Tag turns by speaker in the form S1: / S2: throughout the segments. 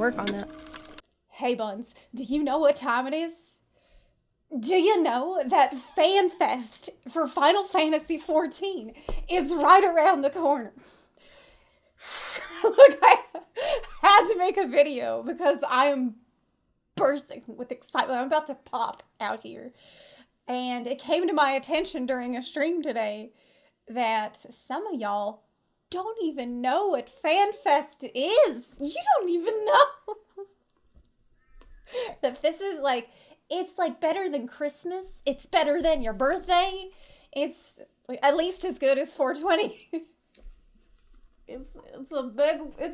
S1: work on that.
S2: Hey Buns, do you know what time it is? Do you know that FanFest for Final Fantasy XIV is right around the corner? Look, I had to make a video because I am bursting with excitement. I'm about to pop out here. And it came to my attention during a stream today that some of y'all don't even know what FanFest is. You don't even know that this is like, it's like better than Christmas. It's better than your birthday. It's like at least as good as 420. It's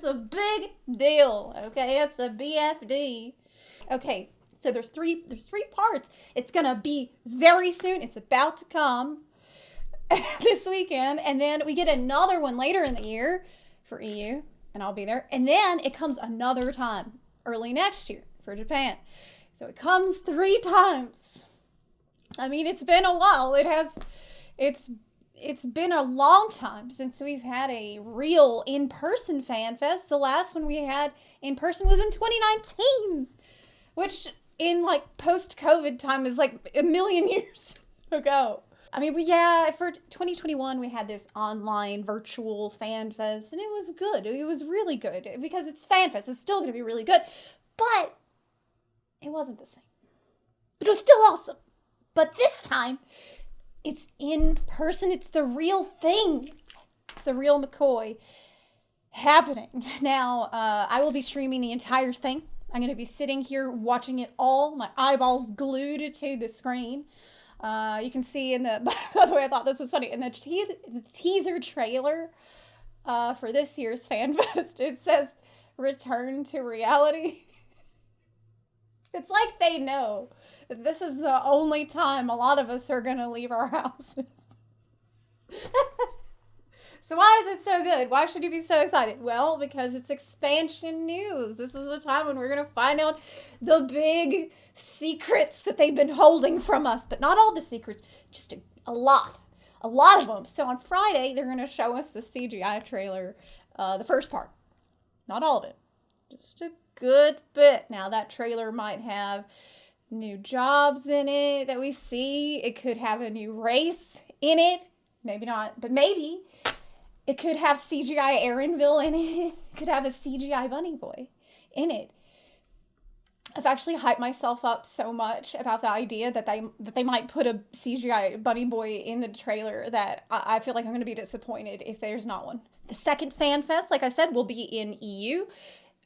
S2: a big deal. Okay, it's a BFD. Okay, so there's three parts. It's gonna be very soon. It's about to come this weekend, and then we get another one later in the year for EU, and I'll be there. And then it comes another time early next year for Japan. So it comes 3 times. I mean, it's been a while. It's been a long time since we've had a real in-person fan fest. The last one we had in person was in 2019, which in like post-COVID time is like a million years ago. I mean, for 2021 we had this online virtual fan fest, and it was good. It was really good because it's fan fest. It's still going to be really good, but it wasn't the same. But it was still awesome. But this time, it's in person. It's the real thing. It's the real McCoy happening. Now, I will be streaming the entire thing. I'm going to be sitting here watching it all. My eyeballs glued to the screen. You can see by the way, I thought this was funny. In the teaser trailer for this year's FanFest, it says, "Return to reality." It's like they know that this is the only time a lot of us are going to leave our houses. So why is it so good? Why should you be so excited? Well, because it's expansion news. This is the time when we're going to find out the big secrets that they've been holding from us. But not all the secrets, just a lot of them. So on Friday, they're going to show us the CGI trailer, the first part. Not all of it. Just a good bit. Now that trailer might have new jobs in it that we see. It could have a new race in it. Maybe not, but maybe. It could have CGI Erinville in it. It could have a CGI Bunny Boy in it. I've actually hyped myself up so much about the idea that they might put a CGI Bunny Boy in the trailer that I feel like I'm going to be disappointed if there's not one. The second FanFest, like I said, will be in EU.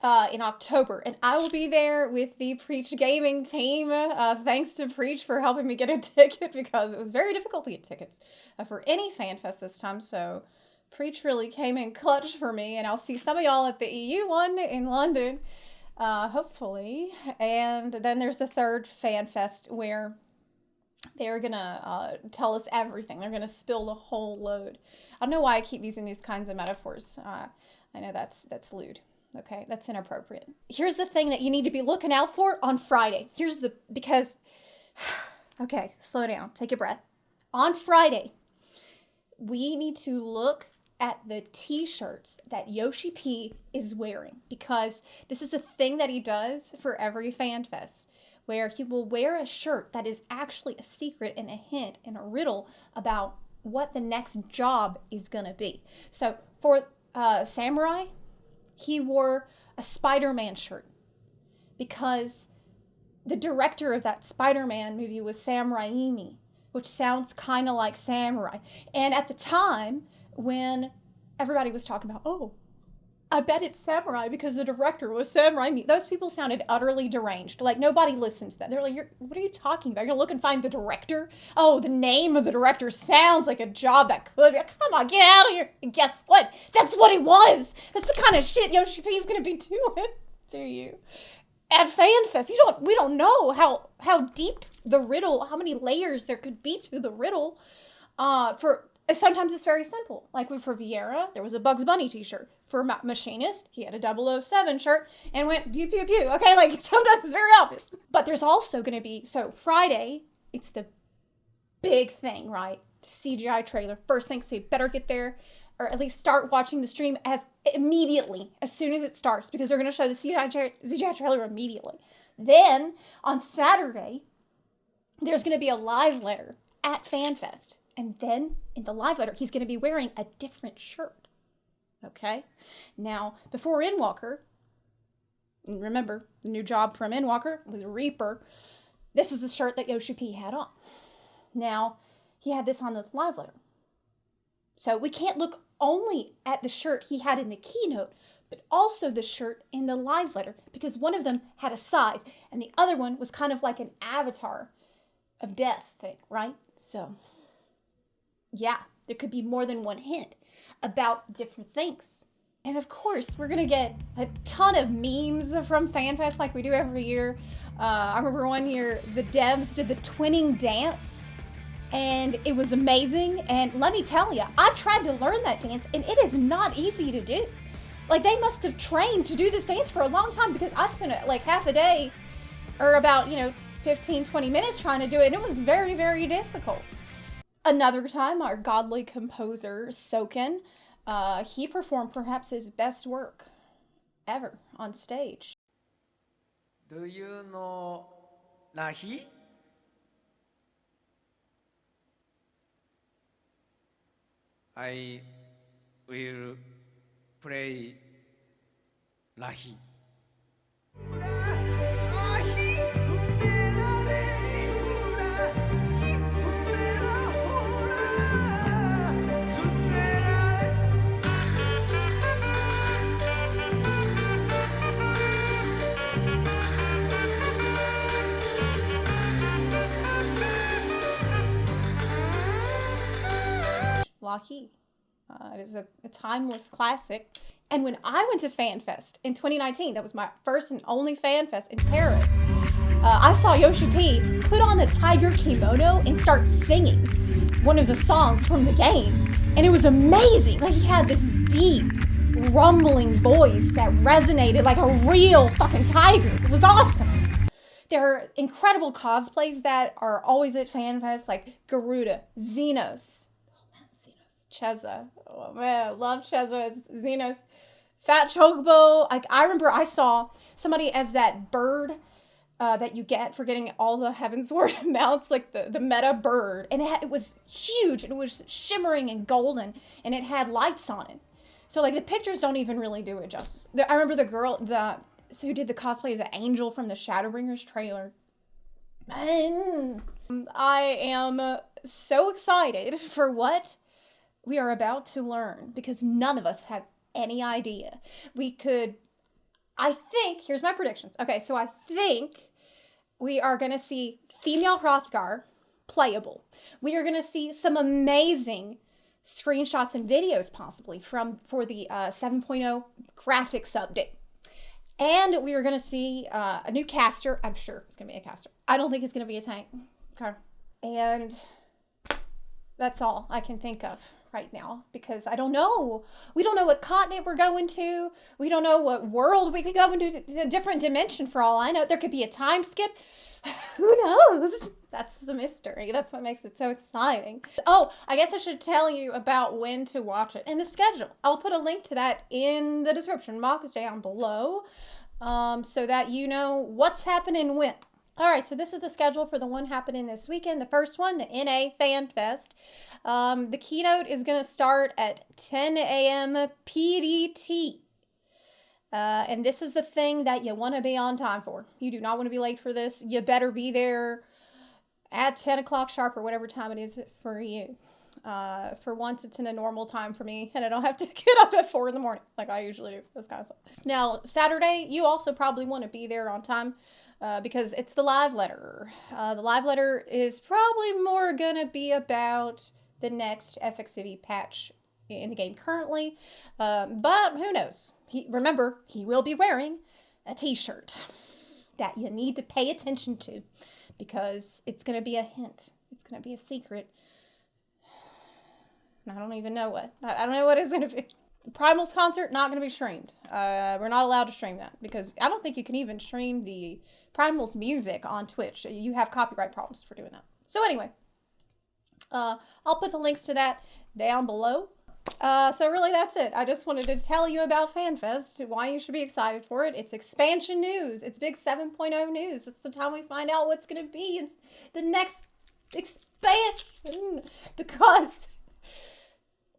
S2: In October, and I will be there with the Preach Gaming team. Thanks to Preach for helping me get a ticket because it was very difficult to get tickets for any FanFest this time, so Preach really came in clutch for me, and I'll see some of y'all at the EU one in London, hopefully. And then there's the third FanFest where they're gonna tell us everything. They're gonna spill the whole load. I don't know why I keep using these kinds of metaphors. I know that's lewd. Okay, that's inappropriate. Here's the thing that you need to be looking out for on Friday. Okay, slow down, take a breath. On Friday, we need to look at the T-shirts that YoshiP is wearing, because this is a thing that he does for every FanFest, where he will wear a shirt that is actually a secret and a hint and a riddle about what the next job is gonna be. So for Samurai, he wore a Spider-Man shirt because the director of that Spider-Man movie was Sam Raimi, which sounds kind of like samurai. And at the time, when everybody was talking about, oh, I bet it's samurai because the director was Sam Raimi, those people sounded utterly deranged. Like, nobody listened to that. They're like, what are you talking about? You're gonna look and find the director? Oh, the name of the director sounds like a job that could be. Come on, get out of here. And guess what? That's what it was. That's the kind of shit YoshiP is gonna be doing to you at FanFest. We don't know how deep the riddle, how many layers there could be to the riddle. Sometimes it's very simple. Like for Vieira, there was a Bugs Bunny t-shirt. For Machinist, he had a 007 shirt and went pew, pew, pew. Okay, like sometimes it's very obvious. But there's also going to be, so Friday, it's the big thing, right? The CGI trailer. First thing, so you better get there or at least start watching the stream as immediately, as soon as it starts, because they're going to show the CGI trailer immediately. Then, on Saturday, there's going to be a live letter at FanFest. And then, in the live letter, he's going to be wearing a different shirt. Okay? Now, before Endwalker, remember, the new job from Endwalker was Reaper. This is the shirt that YoshiP had on. Now, he had this on the live letter. So we can't look only at the shirt he had in the keynote, but also the shirt in the live letter, because one of them had a scythe, and the other one was kind of like an avatar of death thing, right? So, yeah, there could be more than one hint about different things. And of course, we're going to get a ton of memes from FanFest like we do every year. I remember one year the devs did the twinning dance, and it was amazing. And let me tell you, I tried to learn that dance, and it is not easy to do. Like, they must have trained to do this dance for a long time, because I spent like half a day, or about, 15, 20 minutes trying to do it, and it was very, very difficult. Another time, our godly composer, Soken, he performed perhaps his best work ever on stage.
S1: Do you know LaHee? I will play LaHee.
S2: LaHee. It is a timeless classic. And when I went to FanFest in 2019, that was my first and only FanFest in Paris, I saw YoshiP put on a tiger kimono and start singing one of the songs from the game. And it was amazing. Like, he had this deep, rumbling voice that resonated like a real fucking tiger. It was awesome. There are incredible cosplays that are always at FanFest, like Garuda, Xenos, Cheza. Oh man, I love Cheza. It's Xenos. Fat Chocobo. Like, I remember I saw somebody as that bird that you get for getting all the Heavensward mounts, like the meta bird. And it was huge, and it was shimmering and golden, and it had lights on it. So, like, the pictures don't even really do it justice. I remember the girl who did the cosplay of the angel from the Shadowbringers trailer. Man, I am so excited for what we are about to learn, because none of us have any idea. I think, here's my predictions. Okay, so I think we are going to see female Hrothgar playable. We are going to see some amazing screenshots and videos possibly for the 7.0 graphics update. And we are going to see a new caster. I'm sure it's going to be a caster. I don't think it's going to be a tank. Okay. And that's all I can think of right now, because I don't know. We don't know what continent we're going to. We don't know what world we could go into, a different dimension for all I know. There could be a time skip. Who knows? That's the mystery. That's what makes it so exciting. Oh, I guess I should tell you about when to watch it and the schedule. I'll put a link to that in the description box down below, so that you know what's happening when. All right, so this is the schedule for the one happening this weekend. The first one, the NA FanFest. The keynote is going to start at 10 a.m. PDT. And this is the thing that you want to be on time for. You do not want to be late for this. You better be there at 10 o'clock sharp, or whatever time it is for you. For once, it's in a normal time for me, and I don't have to get up at 4 in the morning like I usually do for this kind of stuff. Now, Saturday, you also probably want to be there on time, because it's the live letter. The live letter is probably more going to be about the next FFXIV patch in the game currently. But who knows? Remember, he will be wearing a t-shirt that you need to pay attention to, because it's going to be a hint. It's going to be a secret. I don't even know what. I don't know what it's going to be. The Primals concert, not going to be streamed. We're not allowed to stream that, because I don't think you can even stream the Primals music on Twitch. You have copyright problems for doing that. So anyway, I'll put the links to that down below. So really that's it. I just wanted to tell you about FanFest, why you should be excited for it. It's expansion news. It's big 7.0 news. It's the time we find out what's going to be in the next expansion. Because,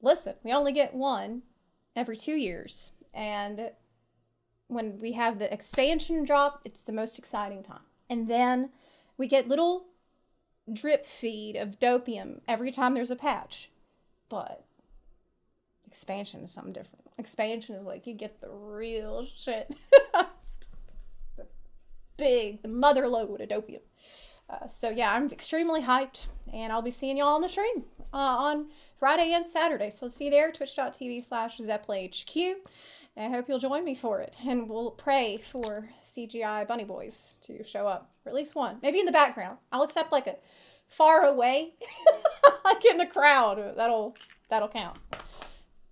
S2: listen, we only get one every 2 years. And when we have the expansion drop, it's the most exciting time. And then we get little drip feed of dopium every time there's a patch. But expansion is something different. Expansion is like you get the real shit. The mother load of dopium. So yeah, I'm extremely hyped, and I'll be seeing y'all on the stream on Friday and Saturday. So see you there, twitch.tv/ZeplaHQ. I hope you'll join me for it, and we'll pray for CGI bunny boys to show up, or at least one, maybe in the background. I'll accept like a far away, like in the crowd. That'll count.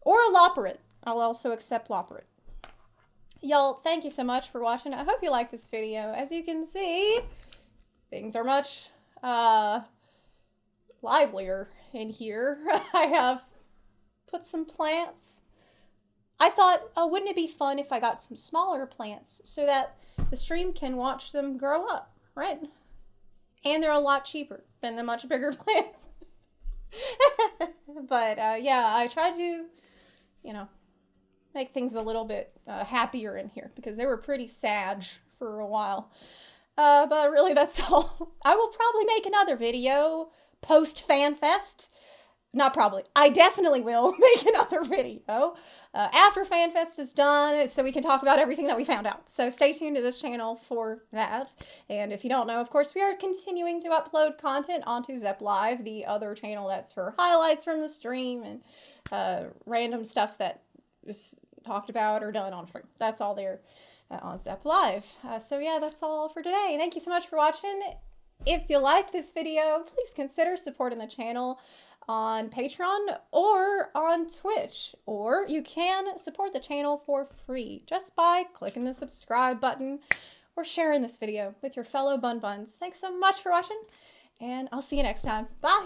S2: Or a Loperate. I'll also accept Loperate. Y'all, thank you so much for watching. I hope you like this video. As you can see, things are much livelier in here. I have put some plants. I thought, oh, wouldn't it be fun if I got some smaller plants so that the stream can watch them grow up, right? And they're a lot cheaper than the much bigger plants. But yeah, I tried to, you know, make things a little bit happier in here because they were pretty sad for a while. But really, that's all. I will probably make another video post FanFest. Not probably. I definitely will make another video after FanFest is done, so we can talk about everything that we found out. So stay tuned to this channel for that. And if you don't know, of course, we are continuing to upload content onto Zep Live, the other channel that's for highlights from the stream and random stuff that is talked about or done on stream. That's all there on Zep Live. So yeah, that's all for today. Thank you so much for watching. If you like this video, please consider supporting the channel on Patreon or on Twitch, or you can support the channel for free just by clicking the subscribe button or sharing this video with your fellow bun buns. Thanks so much for watching, and I'll see you next time. Bye!